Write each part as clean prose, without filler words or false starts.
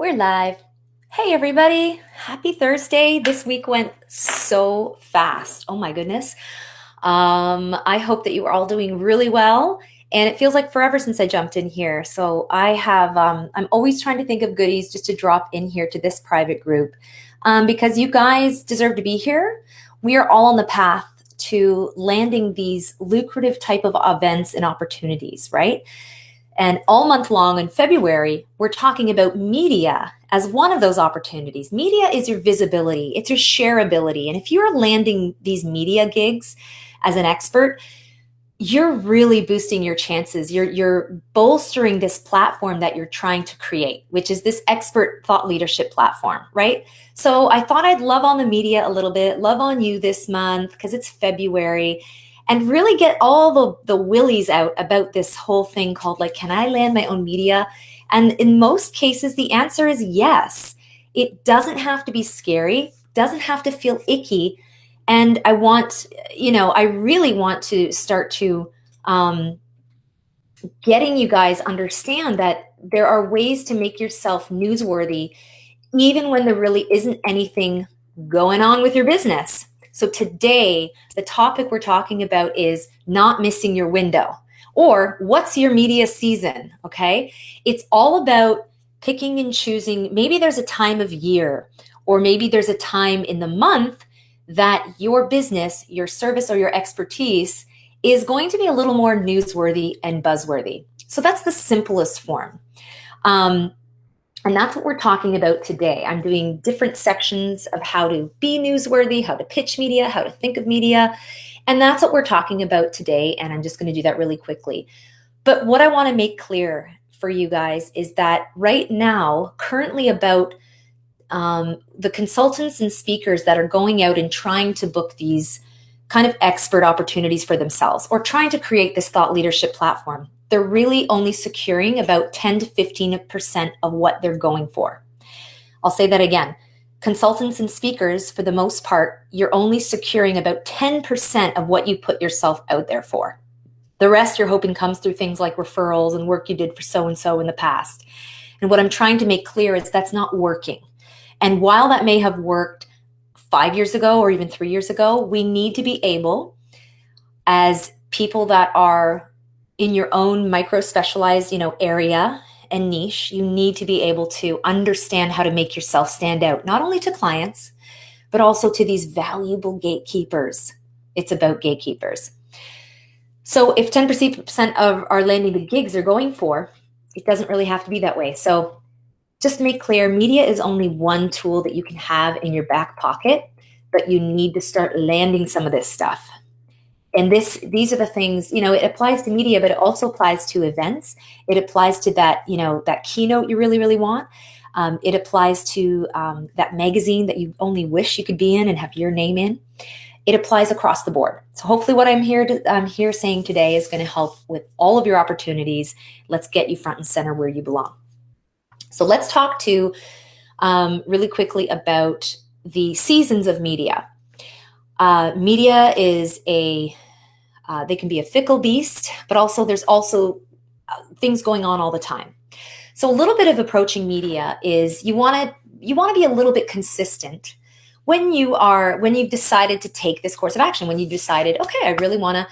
We're live. Hey, everybody. Happy Thursday. This week went so fast. Oh, my goodness. I hope that you are all doing really well. And it feels like forever since I jumped in here. So I'm always trying to think of goodies just to drop in here to this private group because you guys deserve to be here. We are all on the path to landing these lucrative type of events and opportunities, right? And all month long in February, we're talking about media as one of those opportunities. Media is your visibility, it's your shareability. And if you're landing these media gigs as an expert, you're really boosting your chances. You're bolstering this platform that you're trying to create, which is this expert thought leadership platform, right? So I thought I'd love on the media a little bit, love on you this month because it's February, and really get all the willies out about this whole thing called like, can I land my own media? And in most cases, the answer is yes. It doesn't have to be scary, doesn't have to feel icky. And I really want to start to getting you guys understand that there are ways to make yourself newsworthy, even when there really isn't anything going on with your business. So today, the topic we're talking about is not missing your window, or what's your media season, okay? It's all about picking and choosing. Maybe there's a time of year, or maybe there's a time in the month that your business, your service, or your expertise is going to be a little more newsworthy and buzzworthy. So that's the simplest form. And that's what we're talking about today. I'm doing different sections of how to be newsworthy, how to pitch media, how to think of media. And that's what we're talking about today. And I'm just going to do that really quickly. But what I want to make clear for you guys is that right now, currently about the consultants and speakers that are going out and trying to book these kind of expert opportunities for themselves or trying to create this thought leadership platform, they're really only securing about 10 to 15% of what they're going for. I'll say that again. Consultants and speakers, for the most part, you're only securing about 10% of what you put yourself out there for. The rest you're hoping comes through things like referrals and work you did for so-and-so in the past. And what I'm trying to make clear is that's not working. And while that may have worked 5 years ago or even 3 years ago, we need to be able, as people that are in your own micro-specialized, area and niche, you need to be able to understand how to make yourself stand out, not only to clients, but also to these valuable gatekeepers. It's about gatekeepers. So if 10% of our landing the gigs are going for, it doesn't really have to be that way. So just to make clear, media is only one tool that you can have in your back pocket, but you need to start landing some of this stuff. And these are the things, it applies to media, but it also applies to events. It applies to that, that keynote you really, really want. It applies to that magazine that you only wish you could be in and have your name in. It applies across the board. So hopefully what I'm here saying today is going to help with all of your opportunities. Let's get you front and center where you belong. So let's talk to really quickly about the seasons of media. Media is they can be a fickle beast, but also there's also things going on all the time. So a little bit of approaching media is you want to be a little bit consistent when you've decided to take this course of action, when you've decided, okay, I really want to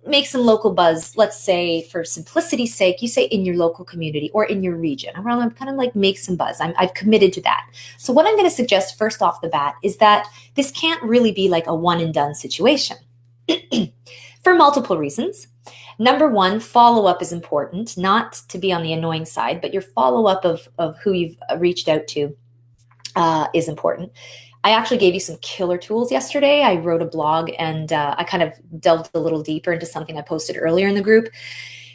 make some local buzz. Let's say for simplicity's sake, you say in your local community or in your region. I want to kind of like make some buzz. I've committed to that. So what I'm going to suggest first off the bat is that this can't really be like a one and done situation for multiple reasons. Number one, follow-up is important, not to be on the annoying side, but your follow-up of who you've reached out to is important. I actually gave you some killer tools yesterday. I wrote a blog and I kind of delved a little deeper into something I posted earlier in the group.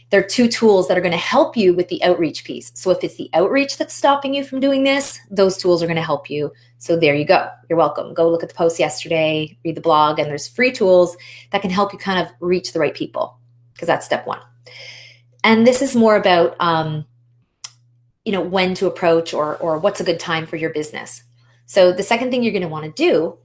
There are 2 tools that are going to help you with the outreach piece. So if it's the outreach that's stopping you from doing this, those tools are going to help you. So there you go. You're welcome. Go look at the post yesterday, read the blog, and there's free tools that can help you kind of reach the right people, because that's step 1. And this is more about, when to approach or what's a good time for your business. So the second thing you're going to want to do,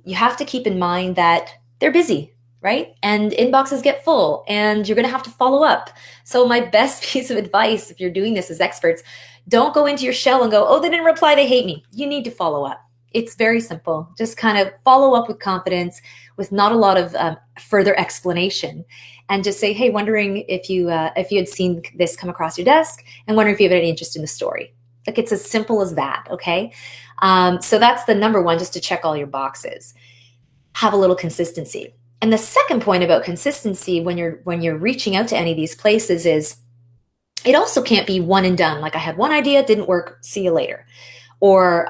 you have to keep in mind that they're busy, right? And inboxes get full and you're going to have to follow up. So my best piece of advice, if you're doing this as experts, don't go into your shell and go, oh, they didn't reply, they hate me. You need to follow up. It's very simple. Just kind of follow up with confidence, with not a lot of further explanation, and just say, hey, wondering if you had seen this come across your desk, and wondering if you have any interest in the story. Like, it's as simple as that, okay? So that's the number one, just to check all your boxes. Have a little consistency. And the second point about consistency when you're reaching out to any of these places is, it also can't be one and done. Like, I had one idea, it didn't work, see you later. Or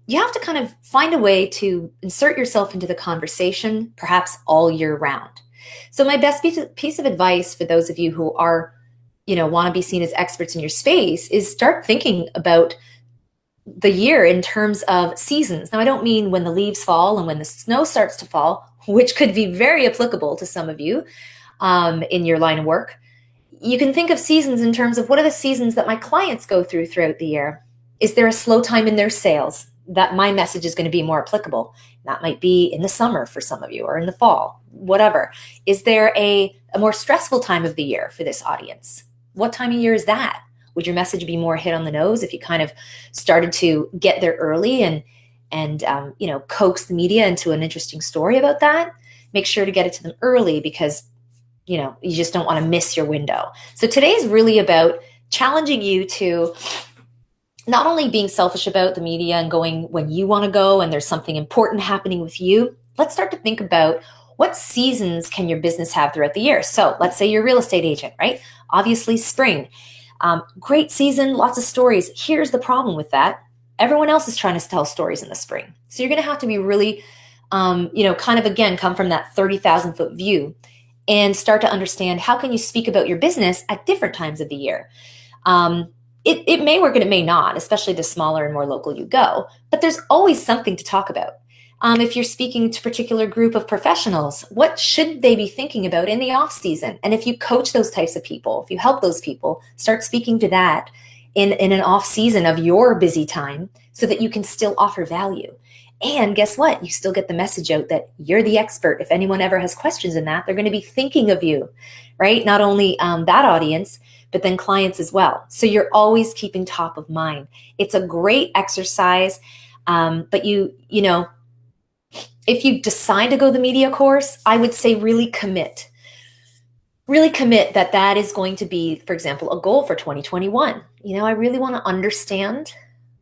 you have to kind of find a way to insert yourself into the conversation, perhaps all year round. So my best piece of advice for those of you who are, want to be seen as experts in your space is start thinking about the year in terms of seasons. Now, I don't mean when the leaves fall and when the snow starts to fall, which could be very applicable to some of you in your line of work. You can think of seasons in terms of, what are the seasons that my clients go through throughout the year? Is there a slow time in their sales that my message is going to be more applicable? That might be in the summer for some of you, or in the fall, whatever. Is there a more stressful time of the year for this audience? What time of year is that? Would your message be more hit on the nose if you kind of started to get there early and coax the media into an interesting story about that? Make sure to get it to them early, because you just don't want to miss your window. So today is really about challenging you to not only being selfish about the media and going when you want to go and there's something important happening with you. Let's start to think about, what seasons can your business have throughout the year? So let's say you're a real estate agent, right? Obviously spring, great season, lots of stories. Here's the problem with that. Everyone else is trying to tell stories in the spring. So you're going to have to be really, kind of, again, come from that 30,000 foot view and start to understand, how can you speak about your business at different times of the year? It may work and it may not, especially the smaller and more local you go, but there's always something to talk about. If you're speaking to a particular group of professionals, what should they be thinking about in the off season? And if you coach those types of people, if you help those people, start speaking to that in an off season of your busy time, so that you can still offer value. And guess what? You still get the message out that you're the expert. If anyone ever has questions in that, they're going to be thinking of you, right? Not only that audience, but then clients as well. So you're always keeping top of mind. It's a great exercise. But if you decide to go the media course, I would say really commit that is going to be, for example, a goal for 2021. I really want to understand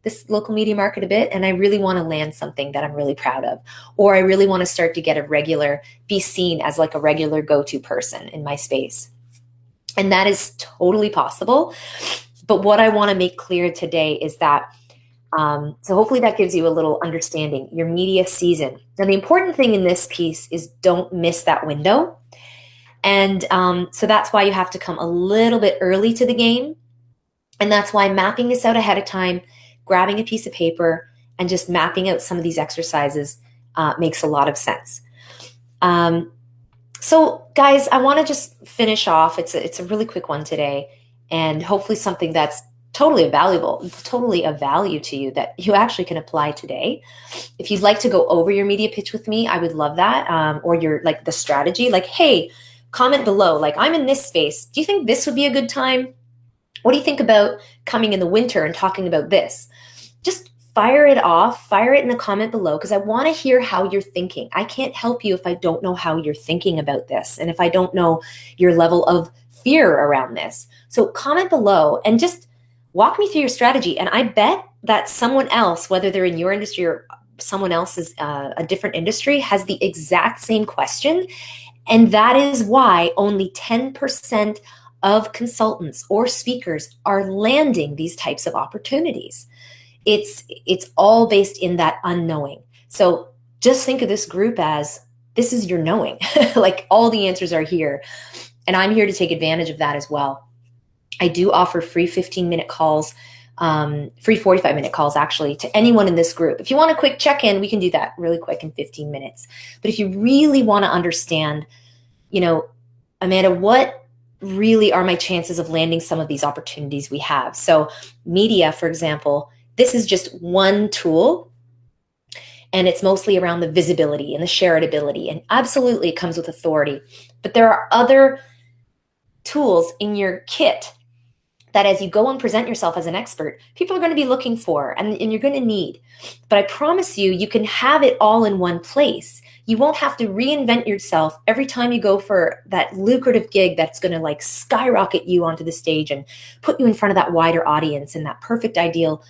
this local media market a bit, and I really want to land something that I'm really proud of, or I really want to start to be seen as like a regular go-to person in my space. And that is totally possible. But what I want to make clear today is that, so hopefully that gives you a little understanding, your media season. Now, the important thing in this piece is, don't miss that window. And so that's why you have to come a little bit early to the game. And that's why mapping this out ahead of time, grabbing a piece of paper and just mapping out some of these exercises makes a lot of sense. So guys, I want to just finish off. It's a really quick one today, and hopefully something that's totally of value to you that you actually can apply today. If you'd like to go over your media pitch with me, I would love that. Or your the strategy, hey, comment below. I'm in this space. Do you think this would be a good time? What do you think about coming in the winter and talking about this? Just fire it off, fire it in the comment below, because I want to hear how you're thinking. I can't help you if I don't know how you're thinking about this, and if I don't know your level of fear around this. So comment below and just walk me through your strategy. And I bet that someone else, whether they're in your industry or someone else is a different industry, has the exact same question. And that is why only 10% of consultants or speakers are landing these types of opportunities. It's all based in that unknowing. So just think of this group as, this is your knowing. All the answers are here. And I'm here to take advantage of that as well. I do offer free 15-minute calls, free 45-minute calls actually, to anyone in this group. If you want a quick check-in, we can do that really quick in 15 minutes. But if you really want to understand, Amanda, what really are my chances of landing some of these opportunities we have? So media, for example, this is just one tool. And it's mostly around the visibility and the shareability. And absolutely it comes with authority. But there are other tools in your kit that as you go and present yourself as an expert, people are going to be looking for and you're going to need. But I promise you, you can have it all in one place. You won't have to reinvent yourself every time you go for that lucrative gig that's going to like skyrocket you onto the stage and put you in front of that wider audience and that perfect ideal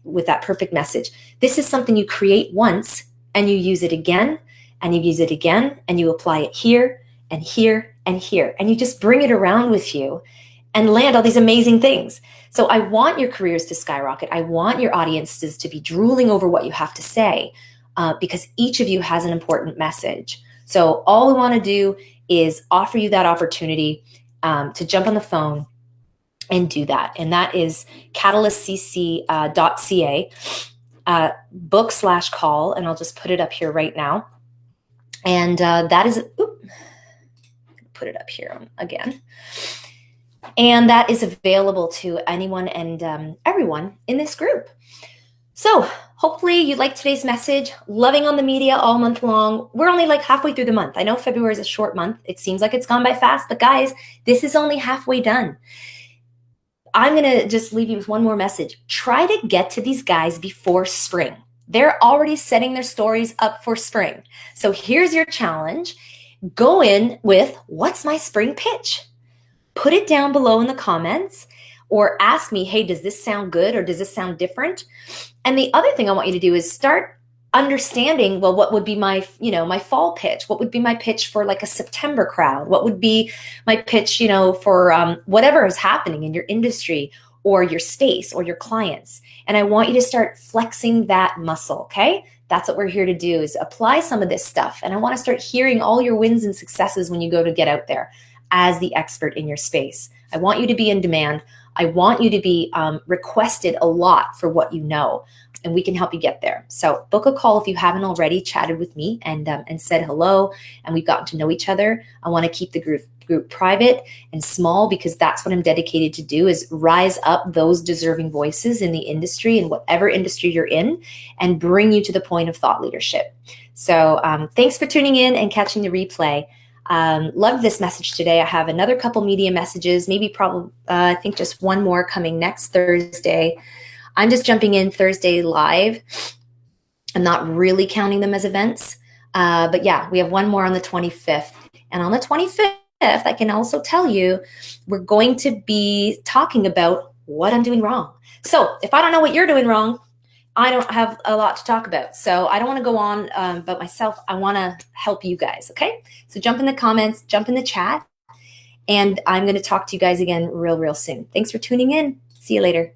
with that perfect message. This is something you create once and you use it again and you use it again and you apply it here and here and here. And you just bring it around with you and land all these amazing things. So I want your careers to skyrocket. I want your audiences to be drooling over what you have to say because each of you has an important message. So all we want to do is offer you that opportunity to jump on the phone and do that. And that is catalystcc.ca book/call. And I'll just put it up here right now. And that is, put it up here again. And that is available to anyone and everyone in this group. So hopefully you liked today's message. Loving on the media all month long. We're only like halfway through the month. I know February is a short month. It seems like it's gone by fast, but guys, this is only halfway done. I'm going to just leave you with one more message. Try to get to these guys before spring. They're already setting their stories up for spring. So here's your challenge. Go in with, what's my spring pitch? Put it down below in the comments or ask me, hey, does this sound good or does this sound different? And the other thing I want you to do is start understanding, well, what would be my, my fall pitch? What would be my pitch for like a September crowd? What would be my pitch, for whatever is happening in your industry or your space or your clients? And I want you to start flexing that muscle, okay? That's what we're here to do, is apply some of this stuff. And I want to start hearing all your wins and successes when you go to get out there as the expert in your space. I want you to be in demand. I want you to be requested a lot for what you know, and we can help you get there. So book a call if you haven't already chatted with me and said hello, and we've gotten to know each other. I want to keep the group private and small because that's what I'm dedicated to do, is rise up those deserving voices in the industry, in whatever industry you're in, and bring you to the point of thought leadership. So thanks for tuning in and catching the replay. Loved this message today. I have another couple media messages, I think just one more coming next Thursday. I'm just jumping in Thursday live. I'm not really counting them as events. But yeah, we have one more on the 25th. And on the 25th, I can also tell you, we're going to be talking about what I'm doing wrong. So if I don't know what you're doing wrong, I don't have a lot to talk about. So I don't want to go on about myself. I want to help you guys. Okay. So jump in the comments, jump in the chat, and I'm going to talk to you guys again real soon. Thanks for tuning in. See you later.